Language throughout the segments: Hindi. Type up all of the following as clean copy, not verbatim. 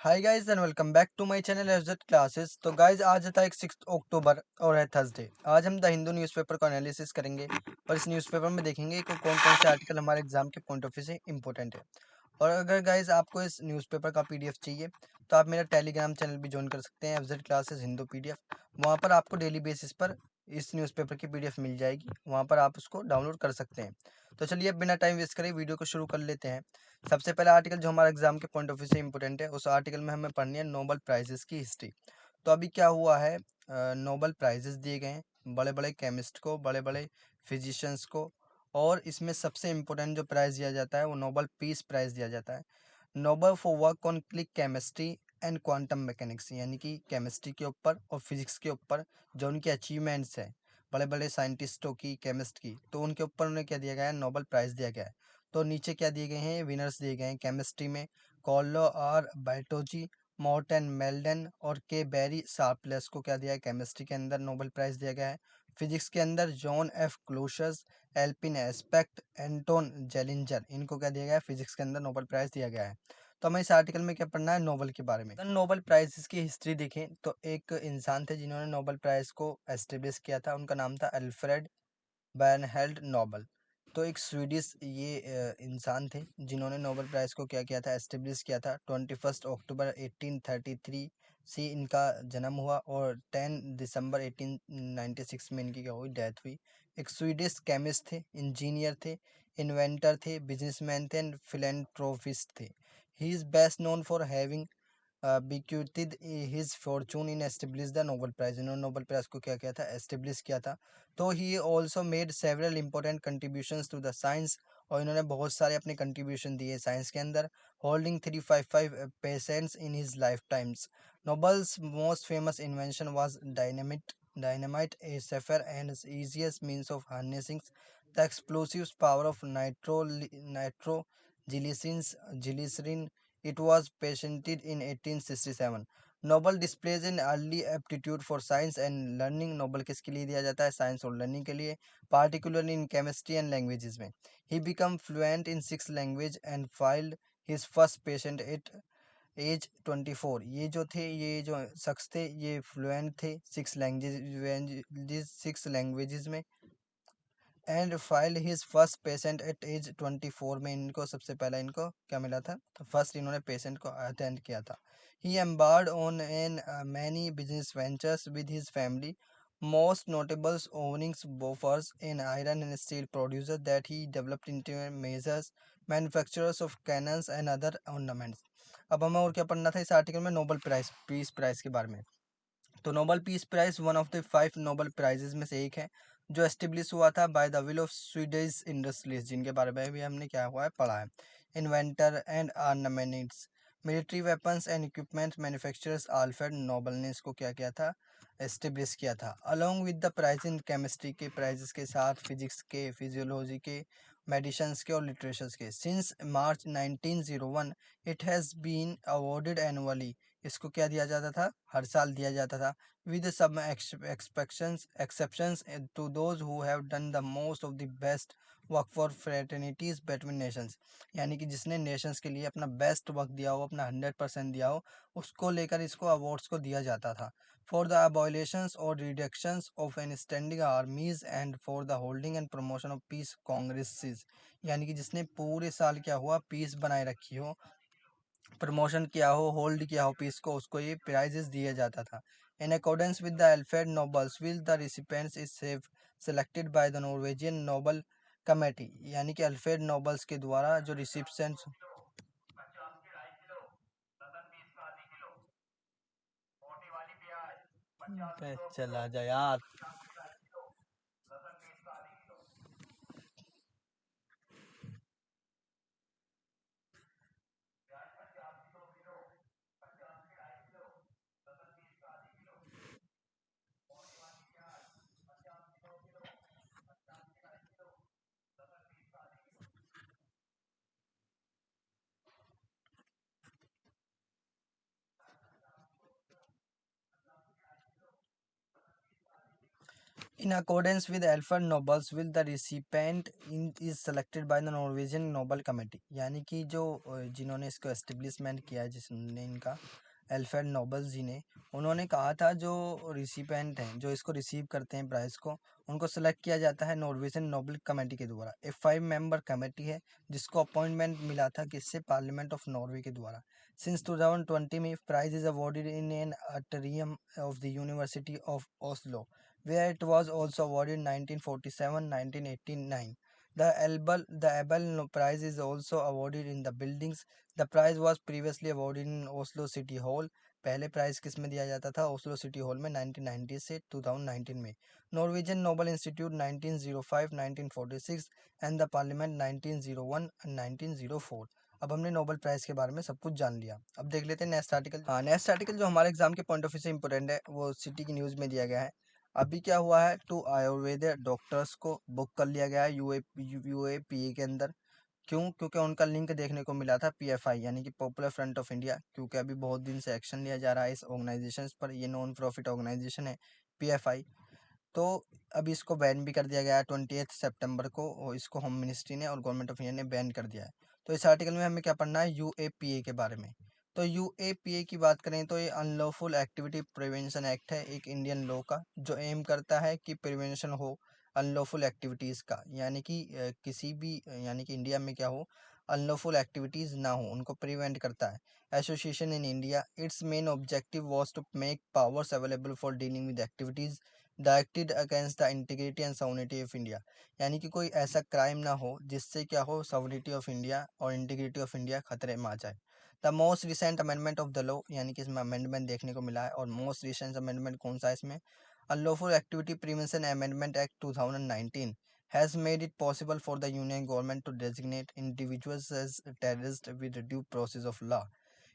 Hi guys and welcome back to my channel FZ classes. तो गाइस आज था एक 6 अक्टूबर और है थर्सडे। आज हम द हिंदू न्यूज़पेपर का एनालिसिस करेंगे और इस न्यूज़पेपर में देखेंगे कि कौन कौन से आर्टिकल हमारे एग्जाम के पॉइंट ऑफ व्यू से इंपॉर्टेंट है। और अगर गाइस आपको इस न्यूज़पेपर का पीडीएफ चाहिए तो आप मेरा टेलीग्राम चैनल भी ज्वाइन कर सकते हैं, एफजेड क्लासेस हिंदू पीडीएफ। वहाँ पर आपको डेली बेसिस पर इस न्यूज़पेपर की पीडीएफ मिल जाएगी, वहाँ पर आप उसको डाउनलोड कर सकते हैं। तो चलिए अब बिना टाइम वेस्ट करे वीडियो को शुरू कर लेते हैं। सबसे पहला आर्टिकल जो हमारा एग्जाम के पॉइंट ऑफ व्यू से इंपॉर्टेंट है, उस आर्टिकल में हमें पढ़नी है नोबेल प्राइजेस की हिस्ट्री। तो अभी क्या हुआ है, नोबेल प्राइजेस दिए गए हैं बड़े बड़े केमिस्ट को, बड़े बड़े फिजिशियंस को। और इसमें सबसे इम्पोर्टेंट जो प्राइज़ दिया जाता है वो नोबेल पीस प्राइज़ दिया जाता है। Nobel for work on click chemistry and quantum mechanics, यानी कि केमिस्ट्री के ऊपर और फिजिक्स के ऊपर जो उनकी अचीवमेंट्स हैं बड़े बड़े साइंटिस्टों की, केमिस्ट की, तो उनके ऊपर उन्हें क्या दिया गया है, नोबेल प्राइज़ दिया गया है। तो नीचे क्या दिए गए हैं, विनर्स दिए गए हैं। केमिस्ट्री में कॉलो आर बैटोजी, मॉर्टन मेल्डन और के बेरी शार्पलेस को क्या दिया है, केमिस्ट्री के अंदर नोबेल प्राइज़ दिया गया है। फिजिक्स के अंदर जॉन एफ क्लोशस, एल्पिन एस्पेक्ट, एंटोन जेलिंजर, इनको क्या दिया गया है, फिजिक्स के अंदर नोबेल प्राइज़ दिया गया है। तो हमें इस आर्टिकल में क्या पढ़ना है, नोबेल के बारे में। अगर नोबेल प्राइज़ की हिस्ट्री देखें तो एक इंसान थे जिन्होंने नोबेल प्राइज़ को एस्टेब्लिश किया था, उनका नाम था अल्फ्रेड बर्नहेल्ड नोबल। तो एक स्वीडिश ये इंसान थे जिन्होंने नोबेल प्राइज़ को क्या किया था, एस्टेब्लिश किया था। 21 अक्टूबर 1833 से इनका जन्म हुआ और 10 दिसंबर 1896 में इनकी क्या हुई, डेथ हुई। एक स्वीडिश केमिस्ट थे, इंजीनियर थे, इन्वेंटर थे, बिजनेसमैन थे एंड फिलेंथ्रोपिस्ट थे। He is best known for having bequeathed his fortune in establish the Nobel Prize। इन्होंने नोबेल प्राइज को क्या किया था, एस्टेब्लिश किया था। तो he also made several important contributions to the science, और इन्होंने बहुत सारे अपने कंट्रीब्यूशन दिए साइंस के अंदर। Holding 355 patents in his life times. Nobles most famous invention was dynamite, a safer and easiest means of harnessing the explosive power of nitroglycerin. It was patented in 1867. Nobel displays an early aptitude for science and learning. Nobel किसके लिए दिया जाता है, साइंस और लर्निंग के लिए, particularly in chemistry and languages में। He become fluent in 6 language and filed his first patent at age 24। ये जो थे, ये जो शख्स थे, ये फ्लुएंट थे 6 लैंग्वेजेस में and filed his first patent at age 24 में इनको सबसे पहला इनको क्या मिला था, फर्स्ट इन्होंने पेशेंट को अटेंड किया था। He embarked on an many business ventures with his family, most notables ownings Bofors in iron and steel producer that he developed into majors manufacturers of cannons and other ornaments. अब हमें और क्या पढ़ना था इस आर्टिकल में, नोबेल प्राइज, पीस प्राइज के बारे में। तो Nobel peace prize one of the 5 Nobel prizes में से एक है, जो एस्टेब्लिश हुआ था by the will of Swedish industries, जिनके बारे में भी हमने क्या हुआ है, पढ़ा है। Inventor and armaments, military weapons and equipment manufacturers Alfred Nobel ने इसको क्या किया था, एस्टेब्लिश किया था। Along with the prize in chemistry के प्राइजेस के साथ फिजिक्स के, फिजियोलॉजी के, मेडिसिन्स के और लिटरेचर्स के। Since March 1901 it has been awarded annually. इसको क्या दिया जाता था, हर साल दिया जाता था। With some exceptions to those who have done the most of the best work for fraternities between nations, यानी कि जिसने नेशंस के लिए अपना बेस्ट वर्क दिया हो, अपना 100% दिया हो, उसको लेकर इसको अवार्ड्स को दिया जाता था। फॉर द अबॉलिशंस और reductions of an standing armies and for the holding and promotion of peace congresses, यानी कि जिसने पूरे साल क्या हुआ, पीस बनाए रखी हो, प्रमोशन किया हो, होल्ड किया हो पीस को, उसको ये प्राइजेस दिया जाता था। In accordance with the Alfred Nobel's will the recipients is selected by the Norwegian Nobel committee, यानी कि अल्फ्रेड नोबल्स के द्वारा जो रिसिपेंट्स। चला जा यार। In accordance with Alfred Nobel's will, the recipient is selected by the Norwegian Nobel Committee। यानी कि जो जिन्होंने इसको एस्टेब्लिशमेंट किया है, जिसने इनका एल्फ्रेड नोबल जी ने, उन्होंने कहा था जो रिसिपेंट हैं, जो इसको रिसीव करते हैं प्राइज़ को, उनको सेलेक्ट किया जाता है नॉर्वेजियन नोबल कमेटी के द्वारा। एक 5 मेंबर कमेटी है जिसको अपॉइंटमेंट मिला था किससे, पार्लियामेंट ऑफ नॉर्वे के द्वारा। सिंस 2020 में prize is awarded in an atrium of the University of Oslo, where it was also awarded 1947-1989. The Abel Prize is also awarded in the buildings. The prize was previously awarded in Oslo City Hall. पहले प्राइज किस में दिया जाता था, ओस्लो सिटी हॉल में 1990 से 2019 में। Norwegian Nobel institute 1905, 1946 and the parliament 1901 and 1904। अब हमने नोबल प्राइज के बारे में सब कुछ जान लिया। अब देख लेते हैं नेक्स्ट आर्टिकल। हाँ, नेक्स्ट आर्टिकल जो हमारे एग्जाम के पॉइंट ऑफ व्यू से इंपॉर्टेंट है, वो सिटी की न्यूज़ में दिया गया है। अभी क्या हुआ है, 2 आयुर्वेद डॉक्टर्स को बुक कर लिया गया है यूएपीए के अंदर। क्यों? क्योंकि उनका लिंक देखने को मिला था पीएफआई यानी कि पॉपुलर फ्रंट ऑफ इंडिया, क्योंकि अभी बहुत दिन से एक्शन लिया जा रहा है इस ऑर्गेनाइजेशन पर। ये नॉन प्रॉफिट ऑर्गेनाइजेशन है पीएफआई। तो अभी इसको बैन भी कर दिया गया है 28 सितंबर को, और इसको होम मिनिस्ट्री ने और गवर्नमेंट ऑफ इंडिया ने बैन कर दिया है। तो इस आर्टिकल में हमें क्या पढ़ना है, यूएपीए के बारे में। तो यूएपीए की बात करें तो ये अनलॉफुल एक्टिविटी प्रिवेंशन एक्ट है, एक इंडियन लॉ का, जो एम करता है कि प्रिवेंशन हो अनलॉफुल एक्टिविटीज़ का, यानी कि किसी भी यानी कि इंडिया में क्या हो, अनलॉफुल एक्टिविटीज़ ना हो, उनको प्रिवेंट करता है। Association in India, its main objective was to make powers available for dealing with activities directed against the integrity and sovereignty of India. यानी कि कोई ऐसा क्राइम ना हो जिससे क्या हो, सॉवरेनिटी ऑफ इंडिया और इंटीग्रिटी ऑफ इंडिया खतरे में आ जाए। The most recent amendment of the law, यानी कि इसमें अमेंडमेंट देखने को मिला है, और मोस्ट रिसेंट अमेंडमेंट कौन सा है इसमें, unlawful activity prevention amendment act 2019 has made it possible for the union government to designate individuals as terrorists with due process of law।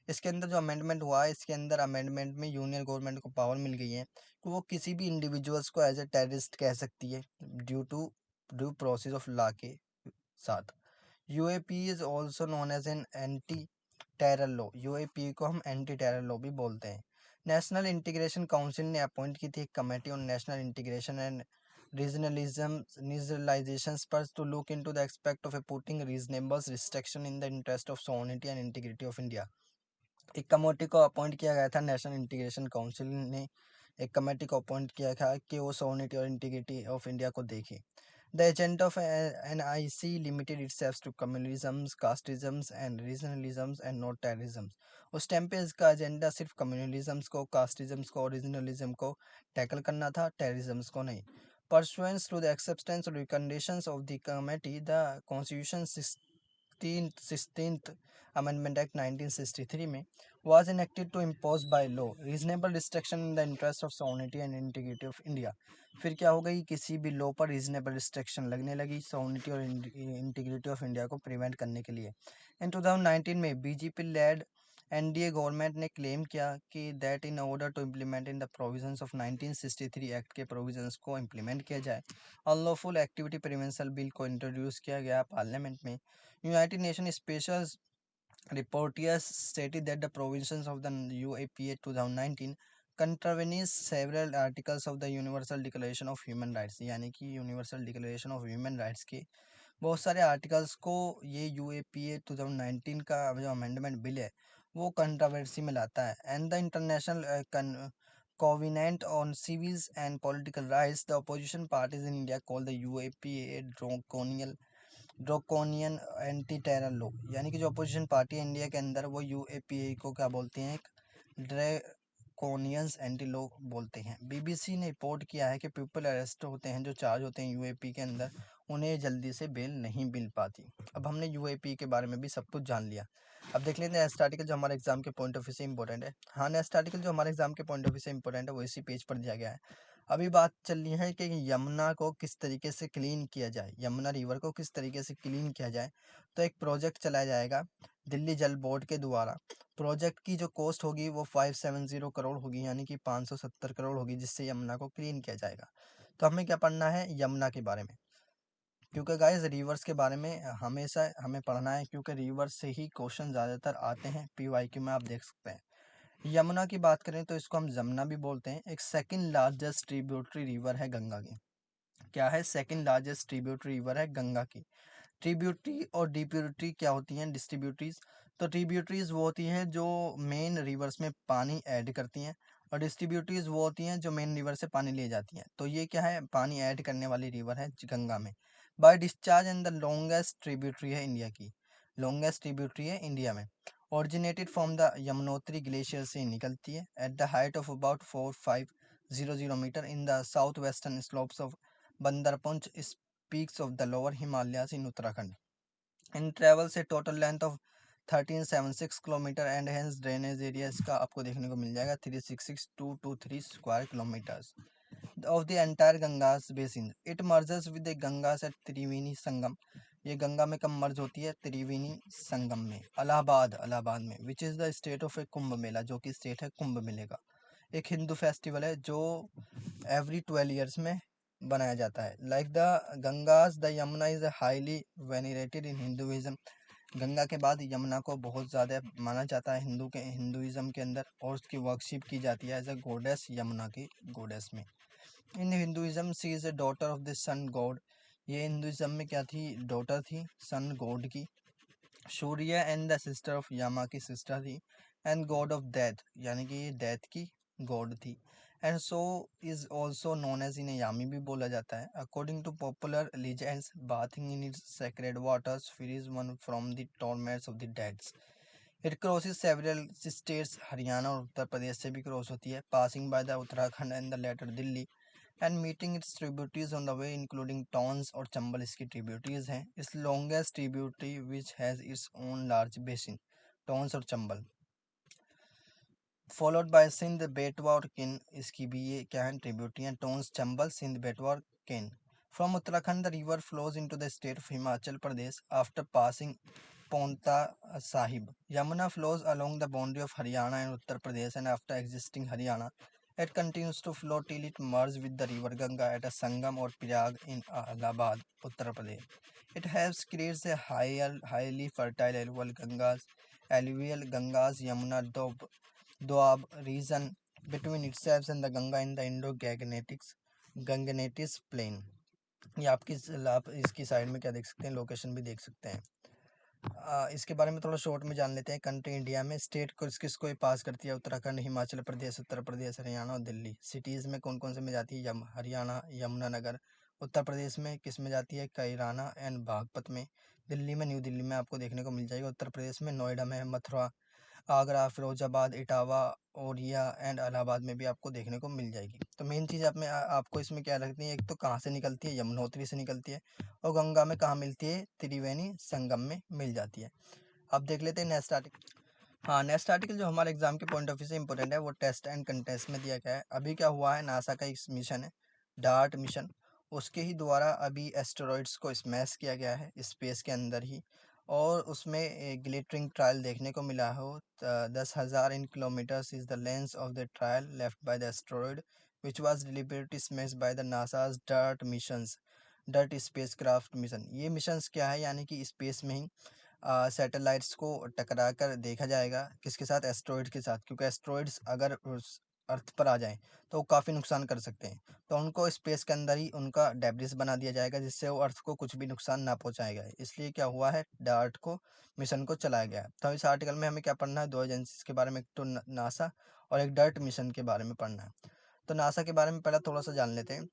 इसके अंदर जो अमेंडमेंट हुआ है, इसके अंदर अमेंडमेंट में यूनियन गवर्नमेंट को पावर मिल गई है कि वो किसी भी इंडिविजुअल्स को एज ए टेररिस्ट कह सकती है ड्यू प्रोसेस ऑफ लॉ के साथ। UAP is also known as an anti terror law. UAP को हम एंटी टेरर लॉ भी बोलते हैं। नेशनल इंटीग्रेशन काउंसिल ने अपॉइंट की थी एक committee on national integration and regionalization पर to look into the aspect of putting reasonable restriction in the interest of sovereignty and integrity of India. एक कमेटी को अपॉइंट किया गया था, नेशनल इंटीग्रेशन काउंसिल ने एक कमेटी को अपॉइंट किया था कि वो सॉवरेनिटी और इंटीग्रिटी ऑफ इंडिया को देखे। The agenda of NIC limited itself to communalisms, casteisms and regionalisms and not terrorisms. उस टाइम पे इसका एजेंडा सिर्फ कम्युनलिज्म्स को, कास्टिज्म्स को और रीजनलिज्म को टैकल करना था, टेररिज्म्स को नहीं। Pursuant to the acceptance recommendations of the committee, the Constitution 16th Amendment Act 1963 में was enacted to impose by law reasonable restriction in the interest of sovereignty and integrity of India। फिर क्या हो गई, किसी भी लॉ पर रीजनेबल रिस्ट्रिक्शन लगने लगी सॉवरेनिटी और इंटीग्रिटी ऑफ इंडिया को प्रिवेंट करने के लिए। इन 2019 में बीजेपी लेड एनडीए गवर्नमेंट ने क्लेम किया कि that in order to implement in the provisions of 1963 act के प्रोविजंस को इम्प्लीमेंट किया जाए, अनलॉफुल एक्टिविटी प्रिवेंशन बिल को इंट्रोड्यूस किया गया पार्लियामेंट में। United Nation special reporters stated that the provisions of the UAPA 2019 contravenes several articles of the Universal Declaration of Human Rights। यानी कि universal declaration of human rights के बहुत सारे आर्टिकल्स को ये यूएपीए 2019 का जो अमेंडमेंट बिल है वो कंट्रोवर्सी में लाता है। And the international covenant on civil and political rights, the opposition parties in India call the UAPA draconian anti terror law. यानी कि जो अपोजिशन पार्टी है इंडिया के अंदर, वो यूएपीए को क्या बोलते हैं, एक ड्रैकोनियंस एंटी लॉ बोलते हैं। बीबीसी ने रिपोर्ट किया है कि पीपल अरेस्ट होते हैं, जो चार्ज होते हैं यूएपी के अंदर, उन्हें जल्दी से बेल नहीं मिल पाती। अब हमने यूएपी के बारे में भी सब कुछ जान लिया। अब देख लेते हैं नेक्स्ट आर्टिकल जो हमारे एग्जाम के पॉइंट ऑफ व्यू से इंपॉर्टेंट है। हाँ, नेक्स्ट आर्टिकल जो हमारे एग्जाम के पॉइंट ऑफ व्यू से इंपॉर्टेंट है वो इसी पेज पर दिया गया है। अभी बात चल रही है कि यमुना को किस तरीके से क्लीन किया जाए, यमुना रिवर को किस तरीके से क्लीन किया जाए। तो एक प्रोजेक्ट चलाया जाएगा दिल्ली जल बोर्ड के द्वारा। प्रोजेक्ट की जो कॉस्ट होगी वो 570 करोड़ होगी, यानी कि 570 करोड़ होगी, जिससे यमुना को क्लीन किया जाएगा। तो हमें क्या पढ़ना है, यमुना के बारे में, क्योंकि गाइस रिवर्स के बारे में हमेशा हमें पढ़ना है, क्योंकि रिवर्स से ही क्वेश्चन ज़्यादातर आते हैं पीवाईक्यू में, आप देख सकते हैं। यमुना की बात करें तो इसको हम जमुना भी बोलते हैं। एक सेकंड लार्जेस्ट ट्रिब्यूटरी रिवर है गंगा की। क्या है, सेकंड लार्जेस्ट ट्रिब्यूटरी रिवर है गंगा की। ट्रिब्यूटरी और डिब्यूटरी क्या होती हैं, डिस्ट्रीब्यूटरीज। तो ट्रिब्यूटरीज वो होती हैं जो मेन रिवर्स में पानी ऐड करती हैं, और डिस्ट्रीब्यूटरीज वो होती हैं जो मेन रिवर से पानी ले जाती हैं। तो ये क्या है, पानी ऐड करने वाली रिवर है गंगा में। By discharge and the longest tributary है इंडिया की, लॉन्गेस्ट ट्रिब्यूटरी है इंडिया में। Originated from the Yamunotri glacier से निकलती है at the height of about 4500 metre in the south western slopes of Bandarpunj peaks of the lower Himalayas in Uttarakhand and travels a total length of 1376 kilometre and hence drainage area इसका आपको देखने को मिल जाएगा 366223 square kilometres of the entire Ganges basin. It merges with the Ganges at Triveni Sangam, ये गंगा में कब मर्ज होती है, त्रिवेणी संगम में, इलाहाबाद में, which is the state of a Kumbh Mela, जो कि स्टेट है कुंभ मेले का। एक हिंदू फेस्टिवल है जो एवरी 12 ईयर्स में बनाया जाता है। Like the Ganges the Yamuna is highly venerated in Hinduism, Ganga के बाद यमुना को बहुत ज़्यादा माना जाता है हिंदुइज्म के अंदर, और उसकी वर्शिप की जाती है एज अ गॉडेस, यमुना की गॉडेस में। In Hinduism she is a daughter of the sun god, ये हिंदुइज्म में क्या थी, डॉटर थी सन गॉड की। Surya and the sister of Yama की सिस्टर थी, एंड गॉड ऑफ डेथ, यानी कि ये डेथ की गॉड थी। And so is also known as in Yami भी बोला जाता है। According to popular legends bathing in its sacred waters frees one from the torments of the deads. It crosses several states, Haryana और उत्तर प्रदेश से भी क्रॉस होती है, passing by the Uttarakhand and the latter Delhi and meeting its tributaries on the way including Tons और चंबल इसकी ट्रिब्यूटरीज हैं। इस longest tributary which has its own large basin, Tons और चंबल, फॉलोड बाय सिंध बेटवा और किन, इसकी भी ये क्या है, ट्रिब्यूटरी हैं, टॉन्स चंबल सिंध बेटवा और Ken. From Uttarakhand the river flows into the state of Himachal Pradesh after passing Paonta Sahib. Yamuna flows along the boundary of Haryana and Uttar Pradesh, and after exiting Haryana, it continues to flow till it merges with the river Ganga at a Sangam or Prayag in Allahabad, Uttar Pradesh. It helps creates a highly fertile alluvial Gangas Yamuna Doab region between itself and the Ganga in the Indo-Gangetic plain। ये आप इसकी साइड में क्या देख सकते हैं, लोकेशन भी देख सकते हैं। इसके बारे में थोड़ा शॉर्ट में जान लेते हैं। कंट्री इंडिया में स्टेट को किसको पास करती है, उत्तराखंड, हिमाचल प्रदेश, उत्तर प्रदेश, हरियाणा और दिल्ली। सिटीज़ में कौन कौन से में जाती है, हरियाणा यमुनानगर, उत्तर प्रदेश में किस में जाती है, कैराना एंड बागपत में, दिल्ली में न्यू दिल्ली में आपको देखने को मिल जाएगी, उत्तर प्रदेश में नोएडा में, मथुरा, आगरा, फिरोजाबाद, इटावा, औरिया एंड इलाहाबाद में भी आपको देखने को मिल जाएगी। तो मेन चीज़ आपको इसमें क्या लगती है, एक तो कहाँ से निकलती है, यमुनोत्री से निकलती है, और गंगा में कहाँ मिलती है, त्रिवेणी संगम में मिल जाती है। अब देख लेते हैं नेक्स्ट आर्टिकल। हाँ, नेक्स्ट आर्टिकल जो हमारे एग्जाम के पॉइंट ऑफ व्यू से इंपॉर्टेंट है वो टेस्ट एंड कंटेस्ट में दिया गया है। अभी क्या हुआ है, नासा का एक मिशन है डार्ट मिशन, उसके ही द्वारा अभी एस्टेरॉइड्स को स्मैश किया गया है स्पेस के अंदर ही, और उसमें ग्लिटरिंग ट्रायल देखने को मिला हो। 10,000 in kilometres is the length of the trail left by the asteroid which was deliberately smash by the NASA's DART missions, DART spacecraft mission. ये मिशंस क्या है, यानी कि स्पेस में ही सैटेलाइट्स को टकरा कर देखा जाएगा, किसके साथ, एस्ट्रॉइड के साथ, क्योंकि एस्ट्रॉइड्स अगर उस अर्थ पर आ जाएं तो वो काफ़ी नुकसान कर सकते हैं। तो उनको स्पेस के अंदर ही उनका डेब्रिस बना दिया जाएगा जिससे वो अर्थ को कुछ भी नुकसान ना पहुंचाएगा। इसलिए क्या हुआ है, डार्ट को मिशन को चलाया गया है। तो इस आर्टिकल में हमें क्या पढ़ना है, दो एजेंसीज के बारे में, एक तो नासा और एक डार्ट मिशन के बारे में पढ़ना है। तो नासा के बारे में पहले थोड़ा सा जान लेते हैं।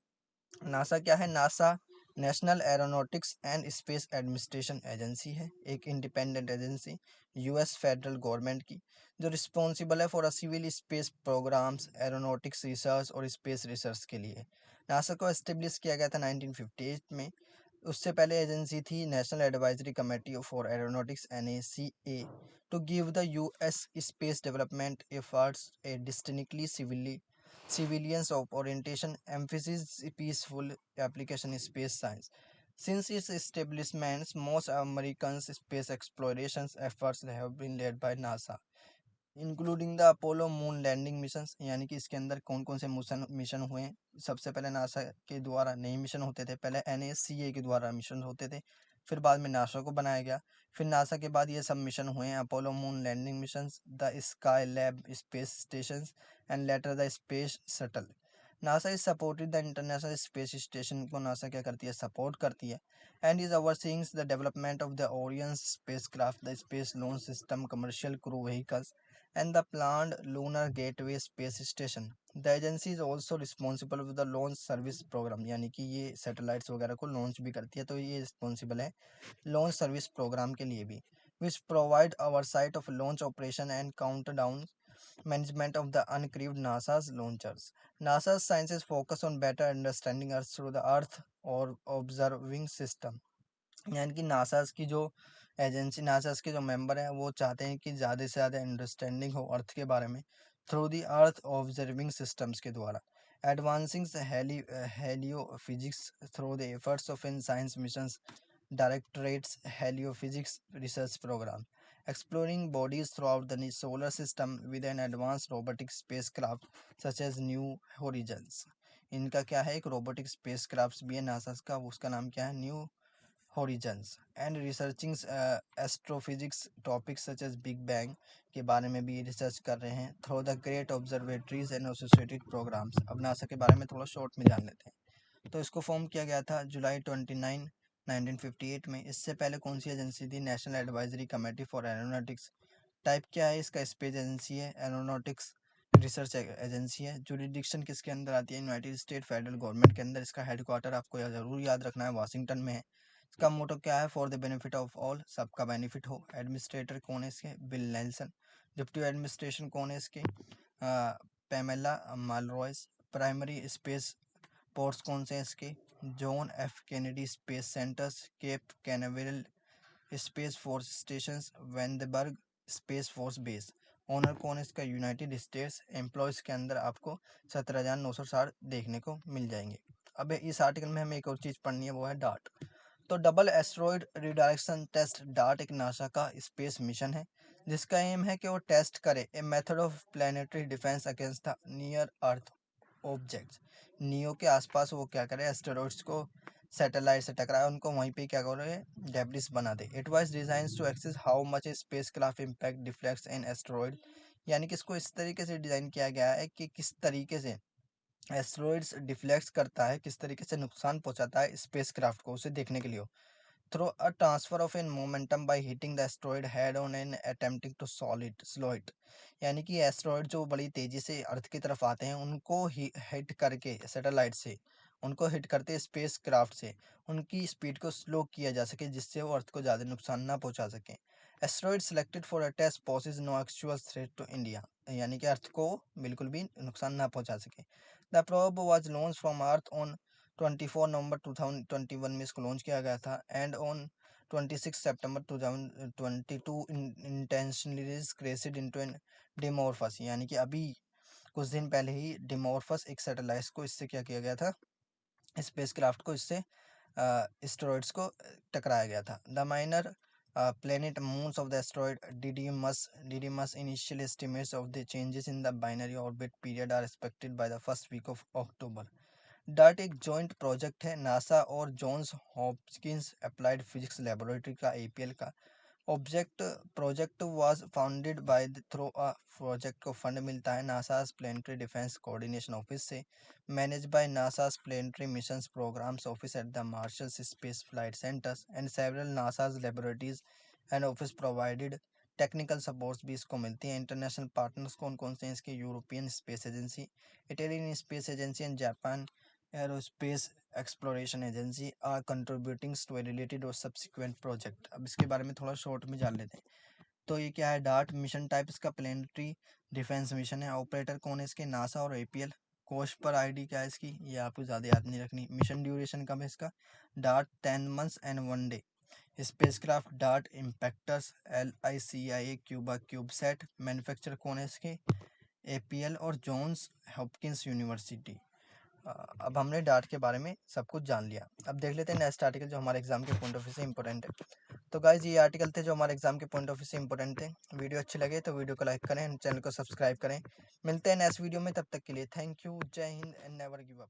नासा क्या है, NASA national aeronautics and space administration agency है, एक independent agency US federal government की, जो रिस्पॉन्सिबल है for civil space programmes, aeronautics research और स्पेस रिसर्च के लिए। नासा को एस्टेब्लिश किया गया था 1958 में। उससे पहले एजेंसी थी national advisory committee for aeronautics NACA to give the US space development efforts a distinctly civilians of orientation, emphasis peaceful application in space science. Since its establishment, most American space exploration efforts have been led by NASA, including the Apollo moon landing mission. यानी कि इसके अंदर कौन कौन से मिशन हुए हैं, सबसे पहले नासा के द्वारा नहीं मिशन होते थे, पहले NACA के द्वारा मिशन होते थे, फिर बाद में नासा को बनाया गया, फिर नासा के बाद ये सब मिशन हुए हैं, Apollo moon landing mission, the Skylab space station and later the space shuttle. NASA is supported the international space station को नासा क्या करती है, सपोर्ट करती है, and is overseeing the development of the Orion spacecraft, the space launch system, commercial crew vehicles and the planned lunar gateway space station. The agency is also responsible for the launch service program, यानी कि ये सैटेलाइट्स वगैरह को लॉन्च भी करती है, तो ये रिस्पॉन्सिबल है लॉन्च सर्विस प्रोग्राम के लिए भी, which provide oversight of launch operation and countdown management of the uncrewed NASA's launchers. NASA's sciences focus on better understanding Earth through the Earth or observing system. यानी कि नासास की जो एजेंसी, नासास के जो मेंबर हैं, वो चाहते हैं कि ज़्यादा से ज़्यादा अंडरस्टैंडिंग हो अर्थ के बारे में through the Earth observing systems के द्वारा, advancing heliophysics through the efforts of in science missions directorates heliophysics research program, exploring bodies throughout the solar system with an advanced robotic spacecraft such as New Horizons. इनका क्या है, एक रोबोटिक स्पेसक्राफ्ट भी है नासा का, उसका नाम क्या है, new Horizons, and researching astrophysics topics such as Big Bang के बारे में भी रिसर्च कर रहे हैं through the great observatories and associated programs. अब नासा के बारे में थोड़ा शॉर्ट में जान लेते हैं। तो इसको फॉर्म किया गया था जुलाई 29 1958 में। इससे पहले कौन सी एजेंसी थी, national advisory committee for aeronautics. Type क्या है इसका, स्पेस एजेंसी है, एरोनॉटिक्स रिसर्च एजेंसी है। जुरिडिक्शन किसके अंदर आती है, यूनाइटेड स्टेट फेडरल गवर्नमेंट के अंदर। इसका हेडक्वार्टर आपको ज़रूर याद रखना है, वाशिंगटन में है। इसका मोटो क्या है, for the benefit of all, सबका बेनिफिट हो। एडमिनिस्ट्रेटर कौन है इसके, बिल नेल्सन। डिप्टी एडमिनिस्ट्रेशन कौन है इसके, Pamela Melroy. Primary space ports कौन से हैं इसके, John F Kennedy Space Centers, Cape Canaveral Space Force Station, Vandenberg Space Force Base. Owner कौन है इसका, यूनाइटेड स्टेट्स। एम्प्लॉयज़ के अंदर आपको 17,960 देखने को मिल जाएंगे। अब इस आर्टिकल में हमें एक और चीज़ पढ़नी है, वो है डार्ट। तो double asteroid redirection test DART एक नासा का स्पेस मिशन है, जिसका एम है कि वो टेस्ट करे a method of planetary defence against the near Earth objects. NEO के आसपास वो क्या करे, एस्टेरॉइड्स को सैटेलाइट से टकराए, उनको वहीं पे क्या करे, डेब्रिस बना दे। It was design to assess how much space craft impact deflects an asteroid, यानी कि इसको इस तरीके से डिज़ाइन किया गया है कि किस तरीके से एस्टेरॉइड्स डिफ्लेक्ट करता है, किस तरीके से नुकसान पहुंचाता है स्पेसक्राफ्ट को, उसे देखने के लिए हो। Through a transfer of in momentum by hitting the asteroid head on and attempting to slow it, यानी कि एस्टेरॉइड जो बड़ी तेजी से अर्थ की तरफ आते हैं, उनको हिट करके सैटेलाइट से, उनको हिट करते स्पेस क्राफ्ट से उनकी स्पीड को स्लो किया जा सके, जिससे वो अर्थ को ज़्यादा नुकसान ना पहुंचा सकें। Asteroid selected for a test poses no actual threat to India, यानी कि अर्थ को बिल्कुल भी नुकसान ना पहुंचा सके। The probe was launch from earth on 24 November 2021 में इसको लॉन्च किया गया था, and on 26 September 2022 intentionally crashed into an Dimorphos, यानी कि अभी कुछ दिन पहले ही डिमोर्फस एक सैटेलाइट को इससे क्या किया गया था, स्पेसक्राफ्ट को इससे एस्टेरॉइड्स को टकराया गया था। The minor planet moons of the asteroid Didymos initial estimates of the changes in the binary orbit period are expected by the first week of October. DART एक जॉइंट प्रोजेक्ट है नासा और Johns Hopkins Applied Physics Laboratory का, एपीएल का। Object project was founded by through a project को फंड मिलता है NASA's planetary defence coordination office से, manage by NASA's planetary missions programs office at the Marshall space flight centers and several NASA's laboratories and office provided technical supports भी इसको मिलती हैं। इंटरनेशनल पार्टनर्स कौन कौन से हैं इसके, European space agency, Italian space agency and Japan aerospace exploration agency are contributing to related और सब्सिक्वेंट प्रोजेक्ट। अब इसके बारे में थोड़ा शॉर्ट में जान लेते हैं। तो ये क्या है, डार्ट मिशन टाइप इसका प्लेनेटरी डिफेंस मिशन है। ऑपरेटर कौन है इसके, नासा और एपीएल। कोस्ट पर आईडी क्या है इसकी, ये आपको ज़्यादा याद नहीं रखनी। मिशन ड्यूरेशन कब है इसका, DART 10 months and 1 day. Spacecraft DART impactors LICIA cube CubeSat. Manufacture कौन है इसके, एपीएल और जॉन्स हॉपकिंस यूनिवर्सिटी। अब हमने डार्ट के बारे में सब कुछ जान लिया। अब देख लेते हैं नेक्स्ट आर्टिकल जो हमारे एग्जाम के पॉइंट ऑफ व्यू से इंपॉर्टेंट है। तो गाइज ये आर्टिकल थे जो हमारे एग्जाम के पॉइंट ऑफ व्यू से इंपॉर्टेंट थे। वीडियो अच्छी लगे तो वीडियो को लाइक करें, चैनल को सब्सक्राइब करें। मिलते हैं नेक्स्ट वीडियो में, तब तक के लिए थैंक यू, जय Hind and never give up.